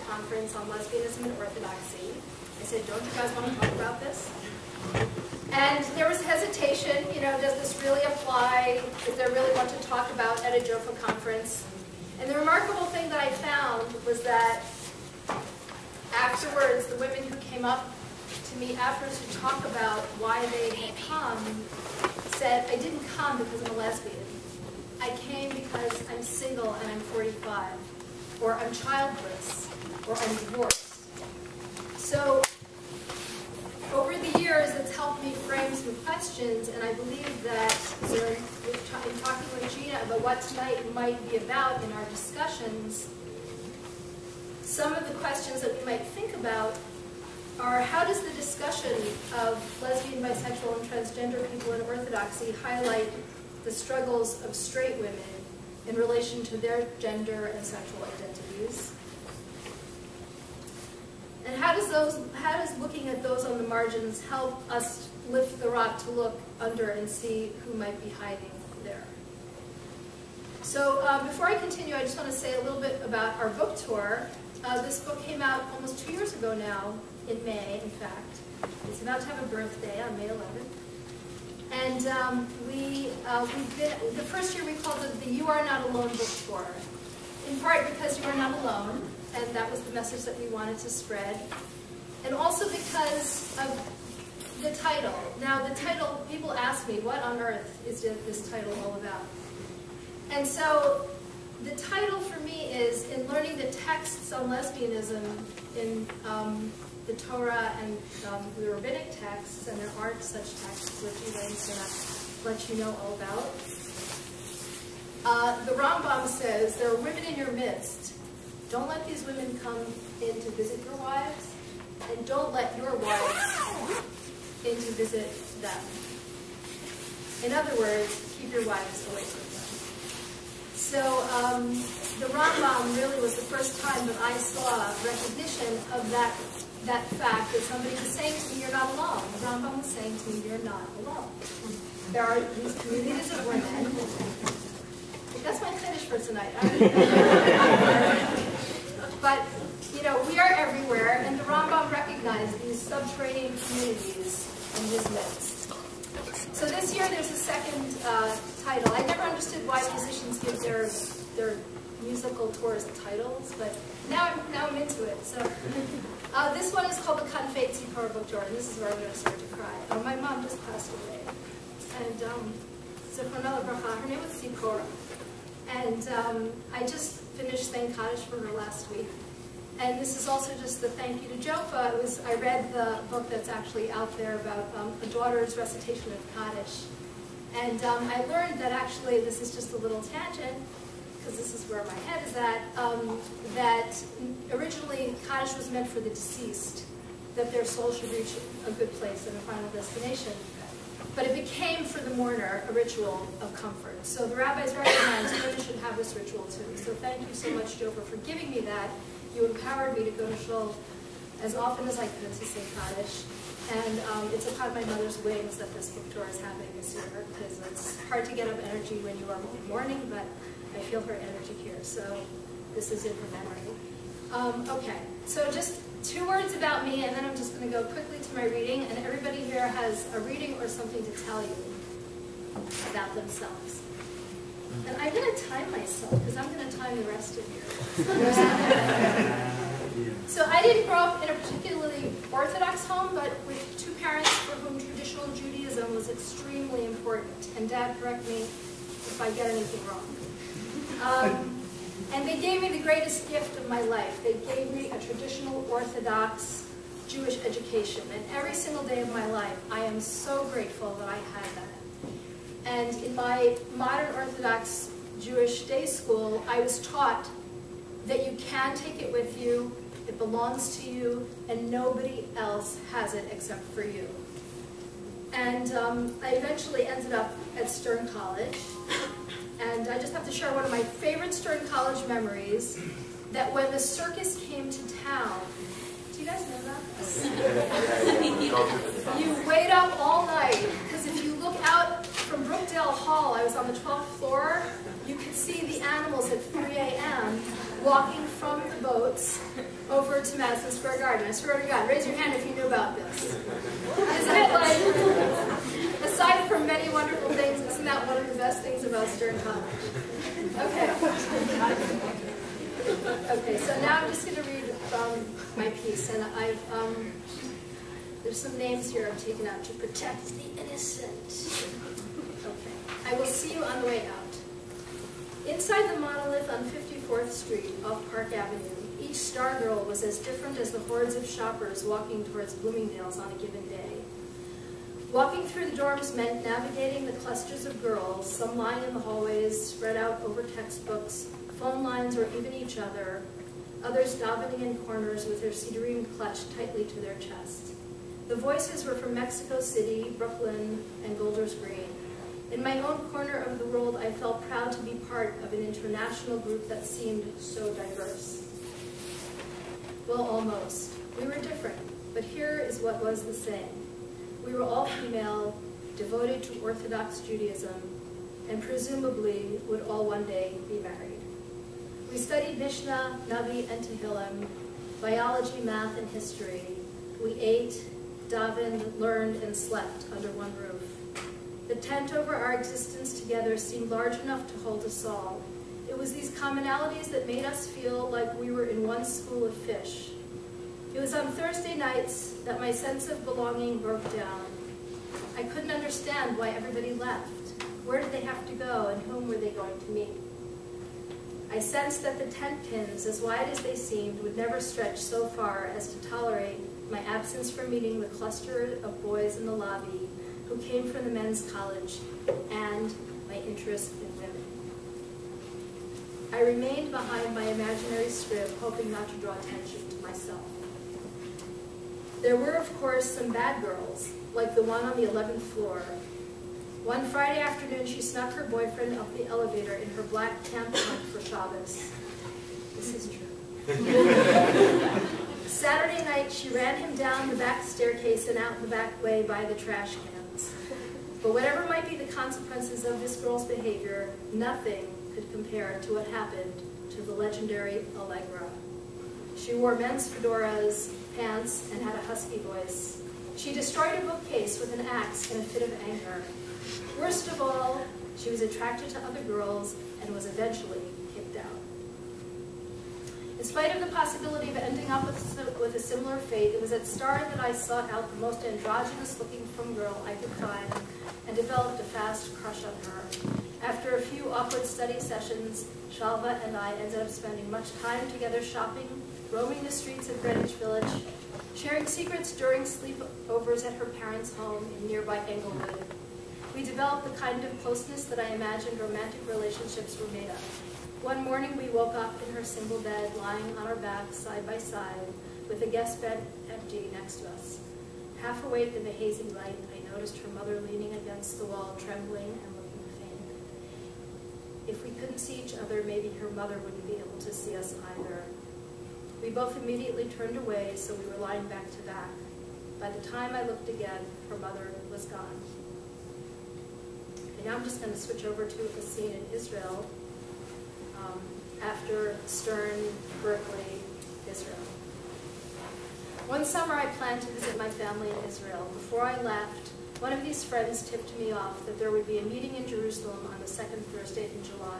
conference on lesbianism and orthodoxy. I said, don't you guys want to talk about this? And there was hesitation, does this really apply? Is there really what to talk about at a JOFA conference? And the remarkable thing that I found was that afterwards, the women who came up to me afterwards to talk about why they had come said, I didn't come because I'm a lesbian. I came because I'm single and I'm 45, or I'm childless, or I'm divorced. So over the years, it's helped me frame some questions, and I believe that in talking with Gina about what tonight might be about in our discussions, some of the questions that we might think about are, how does the discussion of lesbian, bisexual, and transgender people in orthodoxy highlight the struggles of straight women in relation to their gender and sexual identities? And how does looking at those on the margins help us lift the rock to look under and see who might be hiding there? So before I continue, I just want to say a little bit about our book tour. This book came out almost 2 years ago now, in May, in fact. It's about to have a birthday on May 11th. And the first year we called it the You Are Not Alone book tour, in part because you are not alone, and that was the message that we wanted to spread, and also because of the title. Now the title, people ask me, what on earth is this title all about? And so the title for me is, in learning the texts on lesbianism in the Torah and the rabbinic texts, and there aren't such texts, which Elaine's going to let you know all about. The Rambam says, there are women in your midst. Don't let these women come in to visit your wives, and don't let your wives in to visit them. In other words, keep your wives away from them. So the Rambam really was the first time that I saw recognition of that fact that somebody was saying to me, you're not alone. The Rambam was saying to me, you're not alone. There are these communities of women. That's my finish for tonight. But, we are everywhere, and the Rambam recognized these subterranean communities in his midst. So this year there's a second title. I never understood why musicians give their musical tours titles, but now I'm into it. So this one is called the Kanfei Tzipora book tour, and this is where I'm going to start to cry. My mom just passed away, and Zichronah Livracha, her name was Tzipora. And I just finished saying Kaddish for her last week. And this is also just the thank you to JOFA. I read the book that's actually out there about a daughter's recitation of Kaddish. And I learned that actually, this is just a little tangent, because this is where my head is at, that originally Kaddish was meant for the deceased, that their soul should reach a good place and a final destination. But it became, for the mourner, a ritual of comfort. So the rabbis recognized women should have this ritual too. So thank you so much, JOFA, for giving me that. You empowered me to go to shul as often as I could to say Kaddish. And it's upon my mother's wings that this book tour is happening this year, because it's hard to get up energy when you are mourning, but I feel her energy here. So this is in her memory. Okay, so just 2 words about me, and then I'm just going to go quickly to my reading, and everybody here has a reading or something to tell you about themselves. And I'm going to time myself, because I'm going to time the rest of you. So I didn't grow up in a particularly Orthodox home, but with 2 parents for whom traditional Judaism was extremely important. And Dad, correct me if I get anything wrong. And they gave me the greatest gift of my life. They gave me a traditional Orthodox Jewish education. And every single day of my life, I am so grateful that I had that. And in my modern Orthodox Jewish day school, I was taught that you can take it with you, it belongs to you, and nobody else has it except for you. And I eventually ended up at Stern College. And I just have to share one of my favorite Stern College memories, that when the circus came to town, do you guys know that? You wait up all night, because if you look out from Brookdale Hall, I was on the 12th floor, you could see the animals at 3 a.m. walking from the boat boats over to Madison Square Garden. I swear to God, raise your hand if you knew about this. Isn't it like, aside from many wonderful things, isn't that one of the best things about Stern College? Okay. Okay, so now I'm just going to read my piece, and there's some names here I've taken out to protect the innocent. Okay. I will see you on the way out. Inside the monolith on 54th Street off Park Avenue, each star girl was as different as the hordes of shoppers walking towards Bloomingdale's on a given day. Walking through the dorms meant navigating the clusters of girls, some lying in the hallways, spread out over textbooks, phone lines, or even each other, others davening in corners with their cedarine clutched tightly to their chest. The voices were from Mexico City, Brooklyn, and Golders Green. In my own corner of the world, I felt proud to be part of an international group that seemed so diverse. Well, almost. We were different, but here is what was the same. We were all female, devoted to Orthodox Judaism, and presumably would all one day be married. We studied Mishnah, Navi, and Tehillim, biology, math, and history. We ate, davened, learned, and slept under one roof. The tent over our existence together seemed large enough to hold us all. It was these commonalities that made us feel like we were in one school of fish. It was on Thursday nights that my sense of belonging broke down. I couldn't understand why everybody left. Where did they have to go, and whom were they going to meet? I sensed that the tent pins, as wide as they seemed, would never stretch so far as to tolerate my absence from meeting the cluster of boys in the lobby who came from the men's college, and my interest in women. I remained behind my imaginary script, hoping not to draw attention to myself. There were, of course, some bad girls, like the one on the 11th floor. One Friday afternoon, she snuck her boyfriend up the elevator in her black tampon for Shabbos. This is true. Saturday night, she ran him down the back staircase and out the back way by the trash cans. But whatever might be the consequences of this girl's behavior, nothing could compare to what happened to the legendary Allegra. She wore men's fedoras, pants, and had a husky voice. She destroyed a bookcase with an axe in a fit of anger. Worst of all, she was attracted to other girls and was eventually kicked out. In spite of the possibility of ending up with a similar fate, it was at Star that I sought out the most androgynous-looking frum girl I could find and developed a fast crush on her. After a few awkward study sessions, Shalva and I ended up spending much time together shopping, roaming the streets of Greenwich Village, sharing secrets during sleepovers at her parents' home in nearby Englewood. We developed the kind of closeness that I imagined romantic relationships were made of. One morning we woke up in her single bed, lying on our backs side by side, with the guest bed empty next to us. Half awake in the hazy light, I noticed her mother leaning against the wall, trembling and looking faint. If we couldn't see each other, maybe her mother wouldn't be able to see us either. We both immediately turned away, so we were lying back to back. By the time I looked again, her mother was gone. And now I'm just going to switch over to a scene in Israel, after Stern, Berkeley, Israel. One summer I planned to visit my family in Israel. Before I left, one of these friends tipped me off that there would be a meeting in Jerusalem on the second Thursday in July.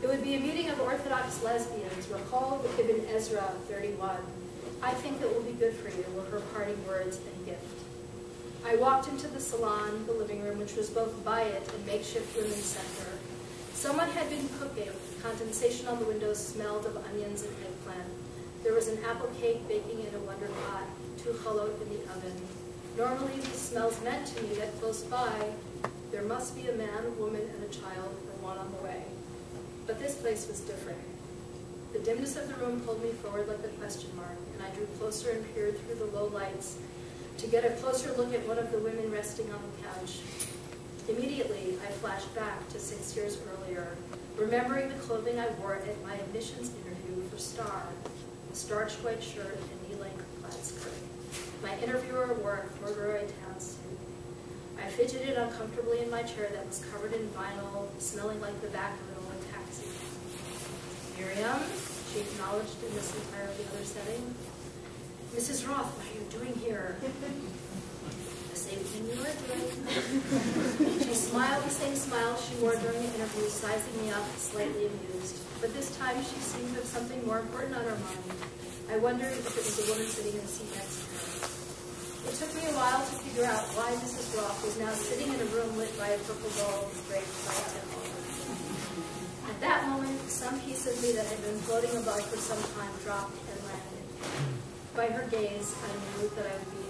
It would be a meeting of Orthodox lesbians, recall Ibn Ezra 31. I think it will be good for you, were her parting words and gift. I walked into the salon, the living room, which was both bayit and makeshift women's center. Someone had been cooking. Condensation on the windows smelled of onions and eggplant. There was an apple cake baking in a wonder pot, 2 chalot in the oven. Normally these smells meant to me that close by, there must be a man, a woman, and a child, and one on the way. But this place was different. The dimness of the room pulled me forward like a question mark, and I drew closer and peered through the low lights to get a closer look at one of the women resting on the couch. Immediately, I flashed back to 6 years earlier, remembering the clothing I wore at my admissions interview for Star, a starched white shirt and knee-length plaid skirt. My interviewer wore a corduroy tan suit. I fidgeted uncomfortably in my chair that was covered in vinyl, smelling like the back of an old taxi. "Miryam," she acknowledged in this entirely other setting. Mrs. Roth, what are you doing here? The same thing you were doing. She smiled the same smile she wore during the interview, sizing me up, slightly amused. But this time she seemed to have something more important on her mind. I wondered if it was the woman sitting in the seat next to her. It took me a while to figure out why Mrs. Roth was now sitting in a room lit by a purple bulb draped by a temple. At that moment, some piece of me that had been floating above for some time dropped and landed. By her gaze, I knew that I would be